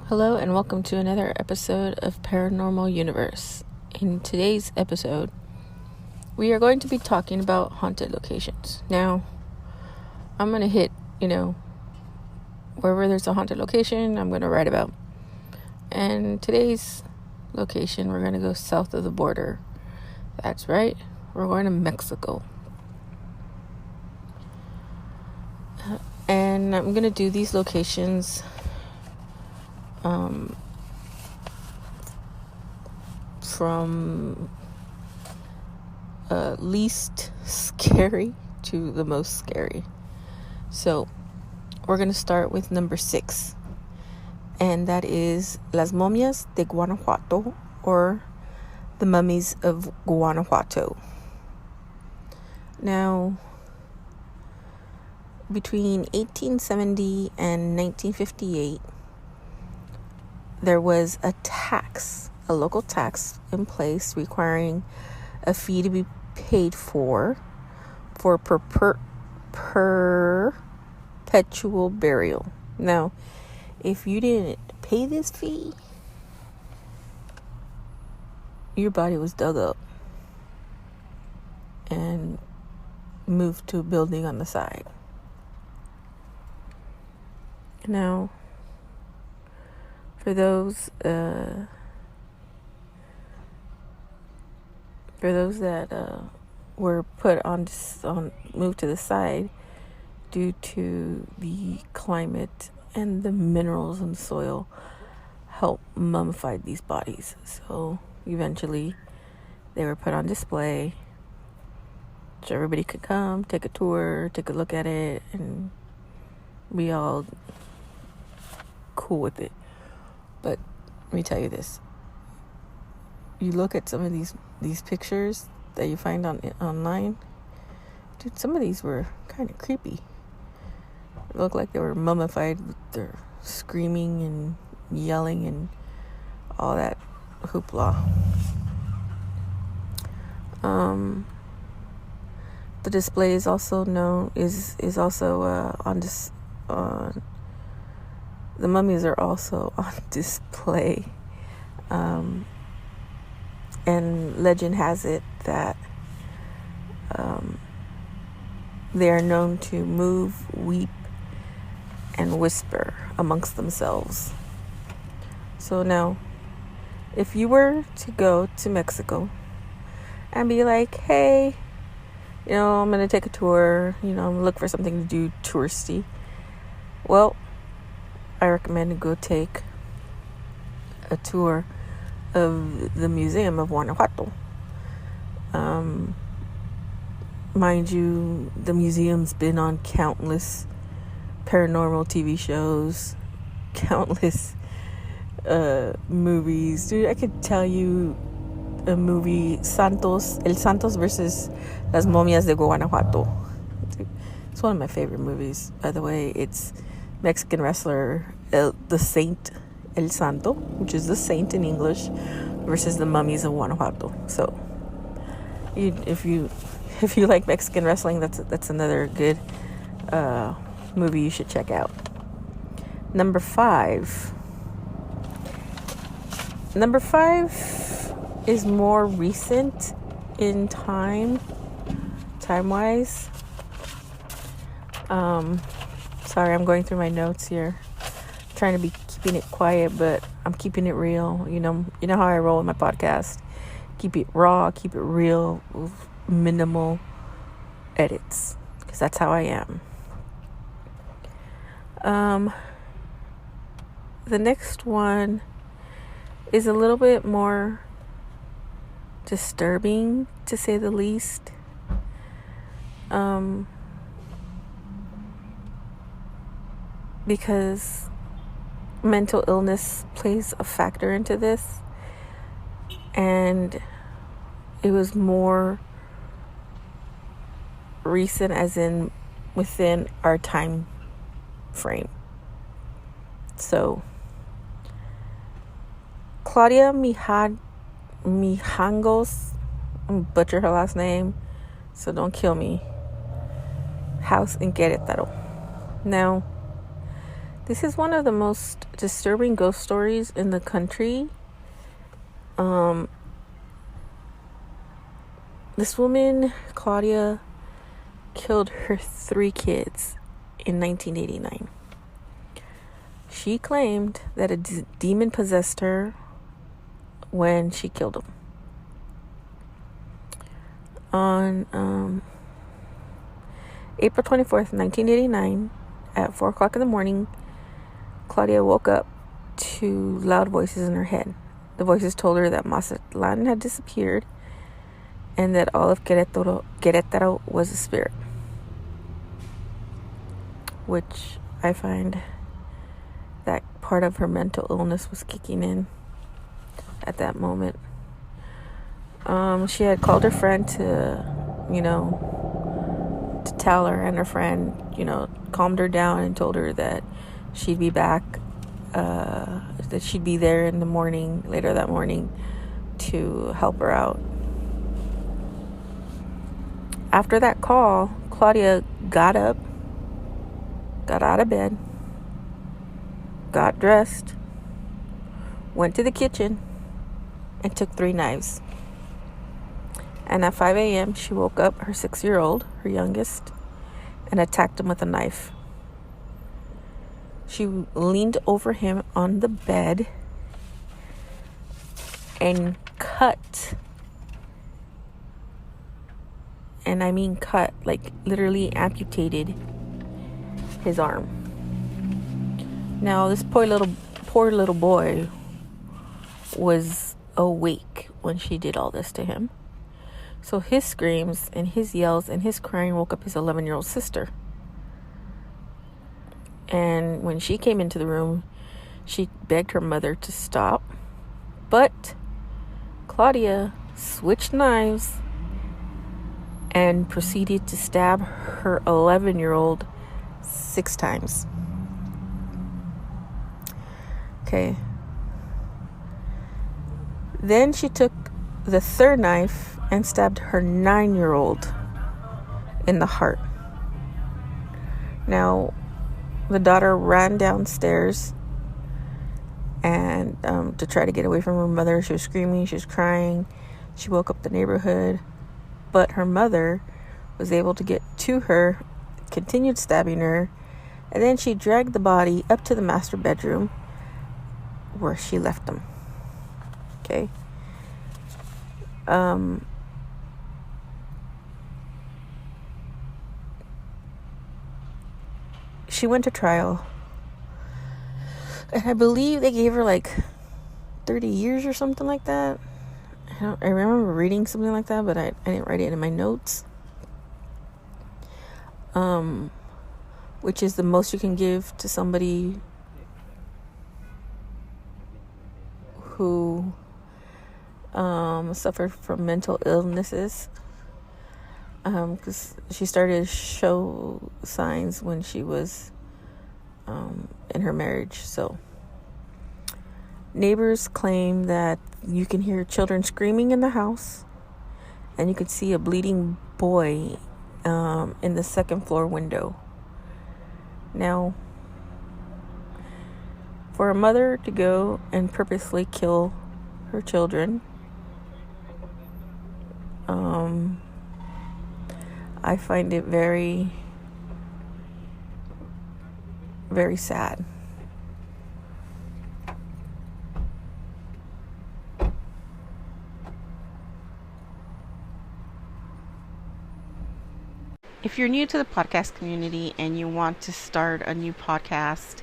Hello and welcome to another episode of Paranormal Universe. In today's episode, we are going to be talking about haunted locations. Now, I'm going to hit, wherever there's a haunted location, I'm going to write about. And today's location, we're going to go south of the border. That's right, we're going to Mexico. And I'm going to do these locations from least scary to the most scary. So we're going to start with number 6, and that is Las Momias de Guanajuato, or the Mummies of Guanajuato. Now, between 1870 and 1958, there was a local tax in place requiring a fee to be paid for perpetual burial. Now, if you didn't pay this fee, your body was dug up and moved to a building on the side. Now, for those that were put on moved to the side due to the climate and the minerals in the soil, help mummify these bodies. So eventually, they were put on display, so everybody could come, take a tour, take a look at it, and be all cool with it. But let me tell you this. You look at some of these pictures that you find online. Dude, some of these were kind of creepy. It looked like they were mummified with their screaming and yelling and all that hoopla. The display is also known on this. The mummies are also on display, and legend has it that they are known to move, weep, and whisper amongst themselves. So now, if you were to go to Mexico and be like, hey, I'm going to take a tour, look for something to do touristy, well, I recommend to go take a tour of the Museum of Guanajuato. Mind you, the museum's been on countless paranormal TV shows, countless movies. Dude, I could tell you a movie, El Santos versus Las Momias de Guanajuato. It's one of my favorite movies, by the way. It's Mexican wrestler the Saint El Santo, which is the saint in English, versus the mummies of Guanajuato. So, if you like Mexican wrestling, that's another good movie you should check out. Number 5 is more recent in time-wise. Sorry, I'm going through my notes here. I'm trying to be keeping it quiet, but I'm keeping it real. You know how I roll with my podcast. Keep it raw, keep it real, with minimal edits, because that's how I am. The next one is a little bit more disturbing, to say the least. Because mental illness plays a factor into this, and it was more recent, as in within our time frame. So, Claudia Mijangos, I'm gonna butcher her last name, so don't kill me, house in Querétaro. Now, This is one of the most disturbing ghost stories in the country. This woman, Claudia, killed her 3 kids in 1989. She claimed that a demon possessed her when she killed them. On April 24th, 1989, at 4 o'clock in the morning, Claudia woke up to loud voices in her head. The voices told her that Mazatlan had disappeared and that all of Querétaro was a spirit, which I find that part of her mental illness was kicking in at that moment. She had called her friend to tell her, and her friend, calmed her down and told her that she'd be back, that she'd be there in the morning, later that morning, to help her out. After that call, Claudia got up, got out of bed, got dressed, went to the kitchen, and took 3 knives. And at 5 a.m., she woke up her 6-year-old, her youngest, and attacked him with a knife. She leaned over him on the bed and cut. And I mean cut, like literally amputated his arm. Now, this poor little boy was awake when she did all this to him. So his screams and his yells and his crying woke up his 11-year-old sister. And when she came into the room, she begged her mother to stop. But Claudia switched knives and proceeded to stab her 11-year-old 6 times. Okay. Then she took the 3rd knife and stabbed her 9-year-old in the heart. Now, the daughter ran downstairs and to try to get away from her mother. She was screaming, she was crying. She woke up the neighborhood. But her mother was able to get to her, continued stabbing her, and then she dragged the body up to the master bedroom where she left them. Okay. She went to trial, and I believe they gave her like 30 years or something like that. I remember reading something like that, but I didn't write it in my notes. Which is the most you can give to somebody who suffered from mental illnesses. Because she started to show signs when she was in her marriage. So neighbors claim that you can hear children screaming in the house, and you could see a bleeding boy in the 2nd floor window. Now, for a mother to go and purposely kill her children, I find it very, very sad. If you're new to the podcast community and you want to start a new podcast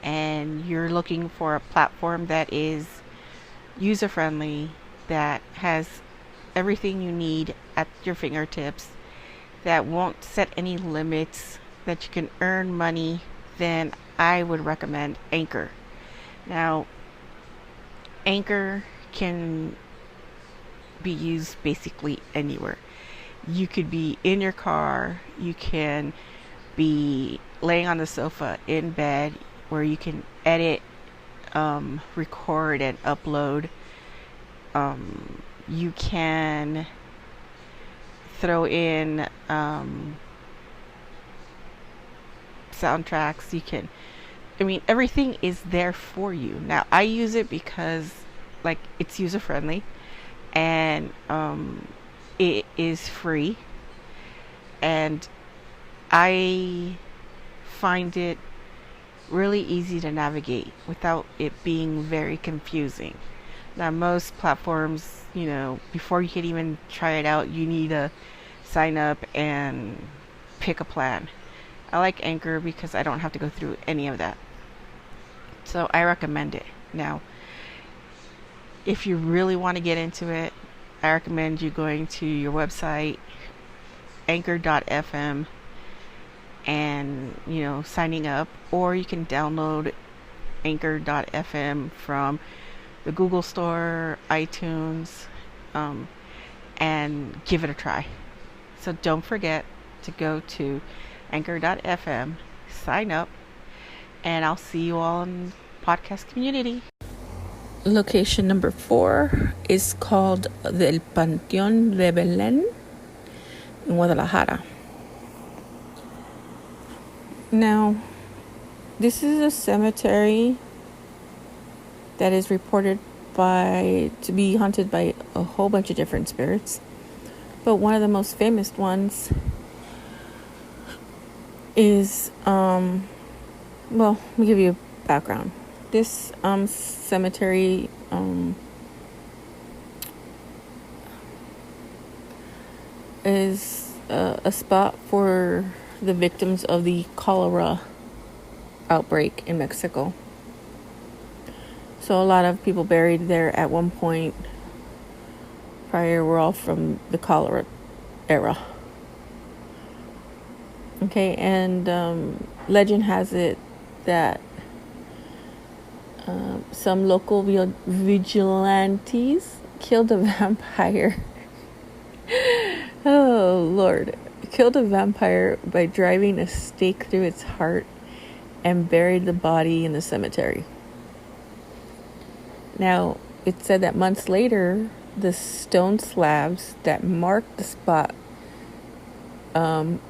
and you're looking for a platform that is user-friendly, that has everything you need at your fingertips, that won't set any limits, that you can earn money, then I would recommend Anchor. Now, Anchor can be used basically anywhere. You could be in your car, you can be laying on the sofa in bed, where you can edit, record, and upload. You can throw in soundtracks. You can I mean, everything is there for you. Now, I use it because, like, it's user friendly, and it is free, and I find it really easy to navigate without it being very confusing. Now, most platforms, before you can even try it out, you need to sign up and pick a plan. I like Anchor because I don't have to go through any of that. So I recommend it. Now, if you really want to get into it, I recommend you going to your website, anchor.fm, and signing up, or you can download anchor.fm from the Google Store, iTunes, and give it a try. So don't forget to go to anchor.fm, sign up, and I'll see you all in the podcast community. Location number 4 is called the Panteón de Belén in Guadalajara. Now, this is a cemetery that is reported to be haunted by a whole bunch of different spirits. But one of the most famous ones is, let me give you a background. This cemetery is a spot for the victims of the cholera outbreak in Mexico. So a lot of people buried there at one point prior were all from the cholera era. Okay, and legend has it that some local vigilantes killed a vampire. Oh, Lord. Killed a vampire by driving a stake through its heart and buried the body in the cemetery. Now, it said that months later, the stone slabs that marked the spot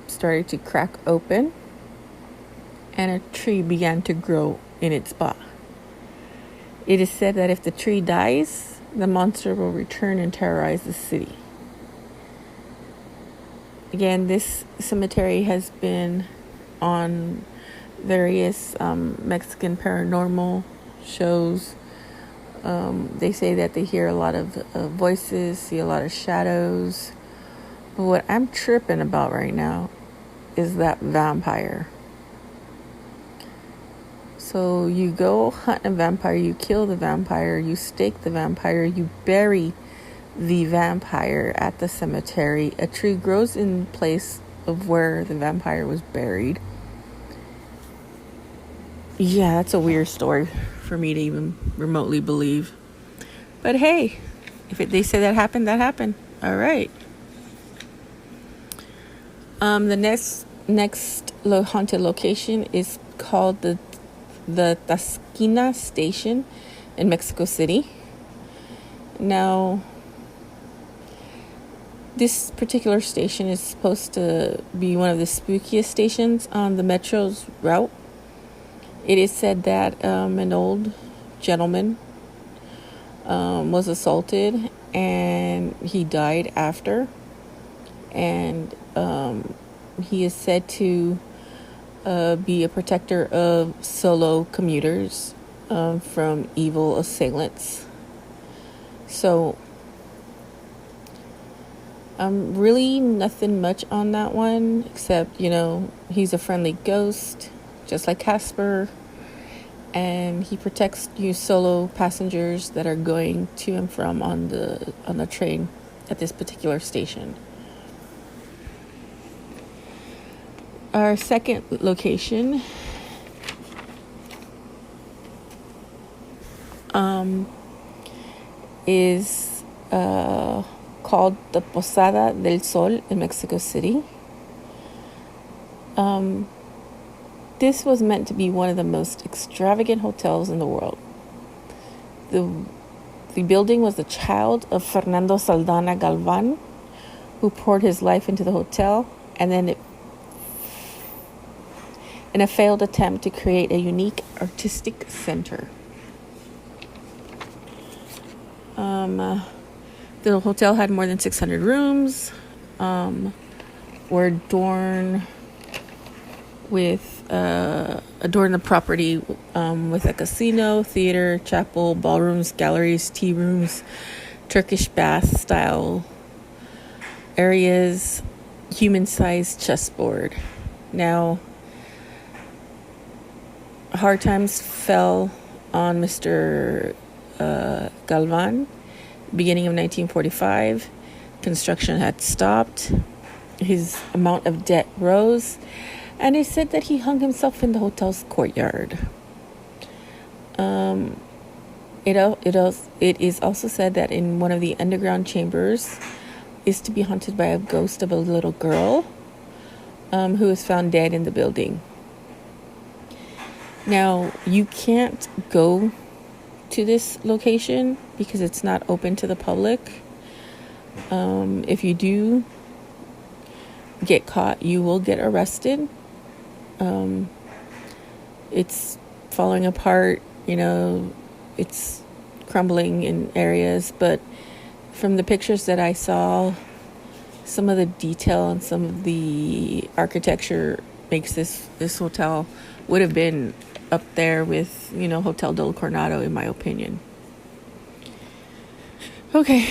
started to crack open, and a tree began to grow in its spot. It is said that if the tree dies, the monster will return and terrorize the city. Again, this cemetery has been on various Mexican paranormal shows. They say that they hear a lot of voices, see a lot of shadows. But what I'm tripping about right now is that vampire. So you go hunt a vampire, you kill the vampire, you stake the vampire, you bury the vampire at the cemetery. A tree grows in place of where the vampire was buried. Yeah, that's a weird story for me to even remotely believe. But hey, if they say that happened, that happened. All right. The next haunted location is called the Tasquina Station in Mexico City. Now, this particular station is supposed to be one of the spookiest stations on the metro's route. It is said that an old gentleman was assaulted and he died after. And he is said to be a protector of solo commuters from evil assailants. So, really nothing much on that one, except, he's a friendly ghost, just like Casper, and he protects you solo passengers that are going to and from on the train at this particular station. Our second location is called the Posada del Sol in Mexico City. This was meant to be one of the most extravagant hotels in the world. The building was the child of Fernando Saldana Galvan, who poured his life into the hotel, and then in a failed attempt to create a unique artistic center. The hotel had more than 600 rooms, were adorned the property with a casino, theater, chapel, ballrooms, galleries, tea rooms, Turkish bath style areas, human-sized chessboard. Now, hard times fell on Mr. Galvan. Beginning of 1945, construction had stopped. His amount of debt rose, and they said that he hung himself in the hotel's courtyard. It is also said that in one of the underground chambers is to be haunted by a ghost of a little girl who was found dead in the building. Now, you can't go to this location because it's not open to the public. If you do get caught, you will get arrested. It's falling apart, it's crumbling in areas, but from the pictures that I saw, some of the detail and some of the architecture makes this hotel would have been up there with, Hotel del Coronado, in my opinion. Okay.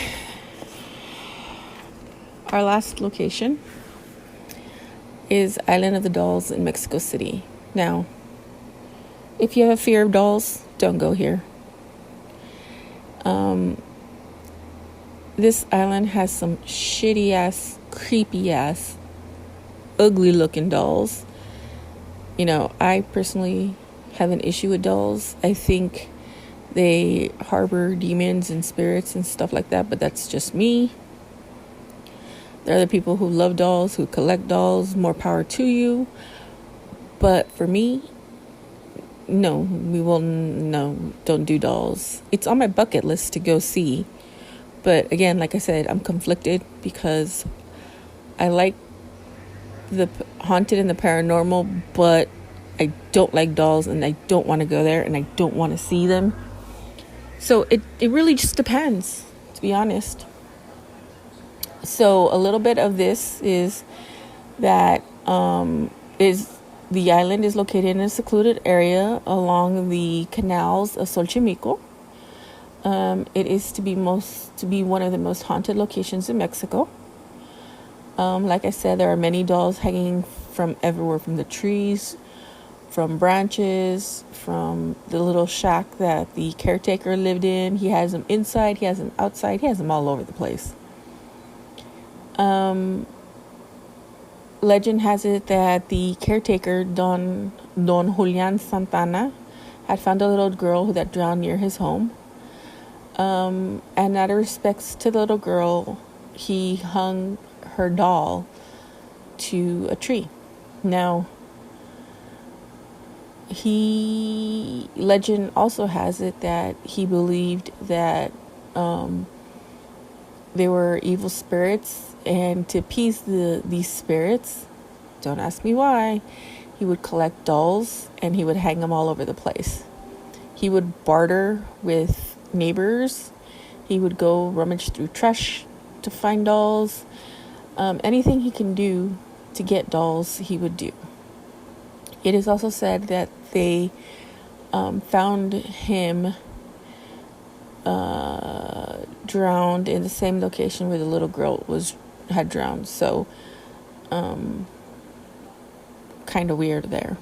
Our last location is Island of the Dolls in Mexico City. Now, if you have a fear of dolls, don't go here. This island has some shitty ass, creepy ass, ugly looking dolls. I personally have an issue with dolls. I think they harbor demons and spirits and stuff like that, but that's just me. There are other people who love dolls, who collect dolls. More power to you. But for me, no, don't do dolls. It's on my bucket list to go see. But again, like I said, I'm conflicted because I like the haunted and the paranormal, but I don't like dolls and I don't want to go there and I don't want to see them. So it really just depends, to be honest. So a little bit of this is that the island is located in a secluded area along the canals of Xochimilco. It is to be one of the most haunted locations in Mexico. Like I said, there are many dolls hanging from everywhere, from the trees, from branches, from the little shack that the caretaker lived in. He has them inside, he has them outside, he has them all over the place. Legend has it that the caretaker, Don Julian Santana, had found a little girl that drowned near his home. And out of respects to the little girl, he hung her doll to a tree. Now, legend also has it that he believed that they were evil spirits, and to appease these spirits, don't ask me why, he would collect dolls and he would hang them all over the place. He would barter with neighbors. He would go rummage through trash to find dolls. Anything he can do to get dolls, he would do. It is also said that they found him drowned in the same location where the little girl had drowned. So kind of weird there.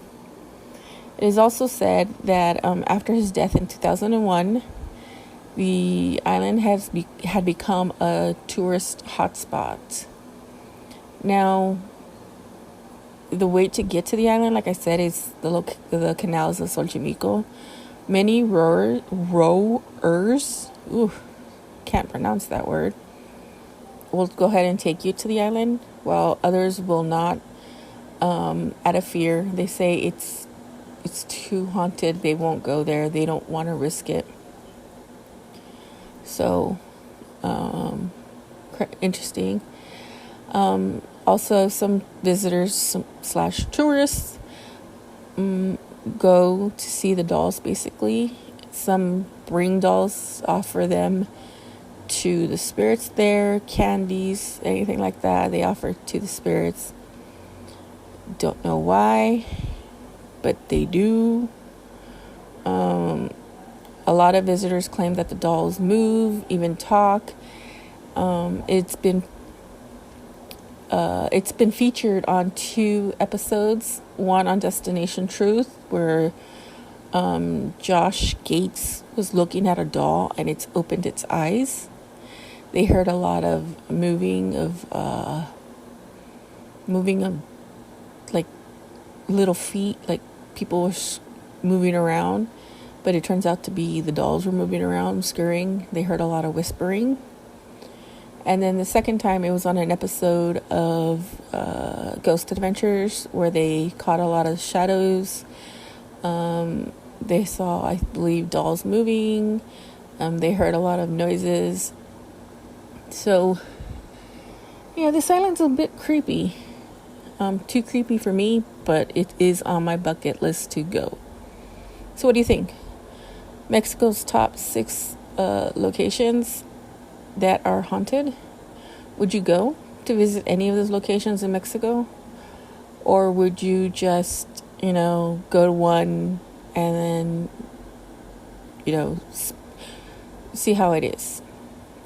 It is also said that after his death in 2001, the island had become a tourist hotspot. Now, the way to get to the island, like I said, is the canals of Xochimilco. Many rowers, can't pronounce that word, will go ahead and take you to the island, while others will not, out of fear. They say it's too haunted. They won't go there. They don't want to risk it. So, interesting. Also, some visitors / tourists go to see the dolls, basically. Some bring dolls, offer them to the spirits there, candies, anything like that. They offer to the spirits. Don't know why, but they do. A lot of visitors claim that the dolls move, even talk. It's been featured on 2 episodes. One on Destination Truth, where Josh Gates was looking at a doll and it's opened its eyes. They heard a lot of moving of like little feet, like people were moving around, but it turns out to be the dolls were moving around, scurrying. They heard a lot of whispering. And then the second time, it was on an episode of Ghost Adventures, where they caught a lot of shadows. They saw, I believe, dolls moving. They heard a lot of noises. So, yeah, this island's a bit creepy. Too creepy for me, but it is on my bucket list to go. So what do you think? Mexico's top 6 locations that are haunted. Would you go to visit any of those locations in Mexico? Or would you just, go to one and then, see how it is?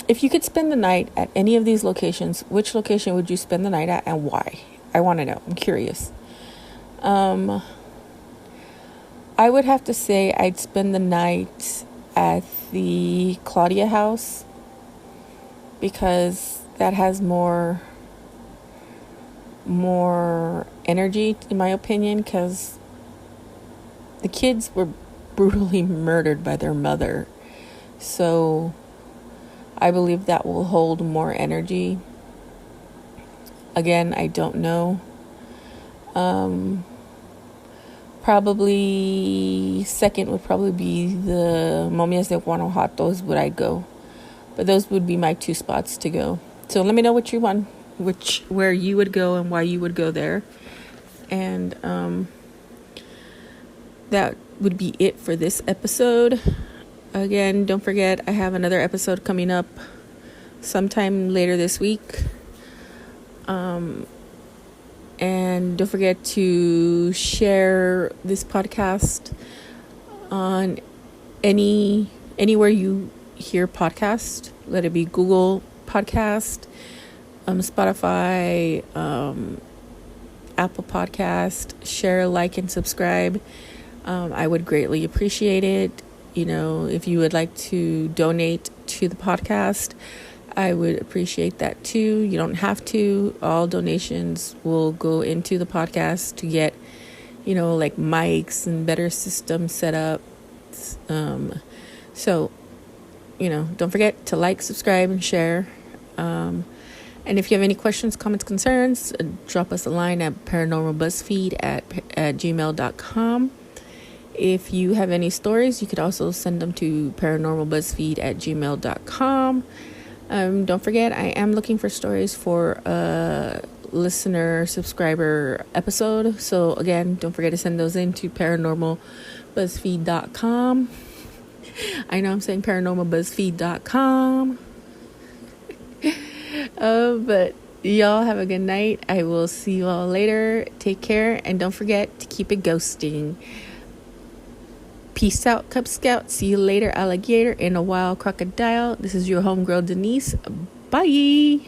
If you could spend the night at any of these locations, which location would you spend the night at and why? I want to know. I'm curious. I would have to say I'd spend the night at the Claudia house, because that has more energy, in my opinion, because the kids were brutally murdered by their mother. So I believe that will hold more energy. Again, I don't know. Probably second would probably be the Momias de Guanajuato, would I go. But those would be my 2 spots to go. So let me know what you want, where you would go and why you would go there. And that would be it for this episode. Again, don't forget, I have another episode coming up sometime later this week. And don't forget to share this podcast on anywhere you hear podcast. Let it be Google Podcast, Spotify, Apple Podcast. Share, like, and subscribe. I would greatly appreciate it. If you would like to donate to the podcast, I would appreciate that too. You don't have to. All donations will go into the podcast to get, like mics and better systems set up. So, don't forget to like, subscribe, and share. And if you have any questions, comments, concerns, drop us a line at paranormalbuzzfeed at gmail.com. If you have any stories, you could also send them to paranormalbuzzfeed at gmail.com. Don't forget, I am looking for stories for a listener subscriber episode. So again, don't forget to send those in to paranormalbuzzfeed.com. I know I'm saying paranormalbuzzfeed.com. But y'all have a good night. I will see you all later. Take care, and don't forget to keep it ghosting. Peace out, Cub Scout. See you later, alligator and a wild crocodile. This is your homegirl, Denise. Bye.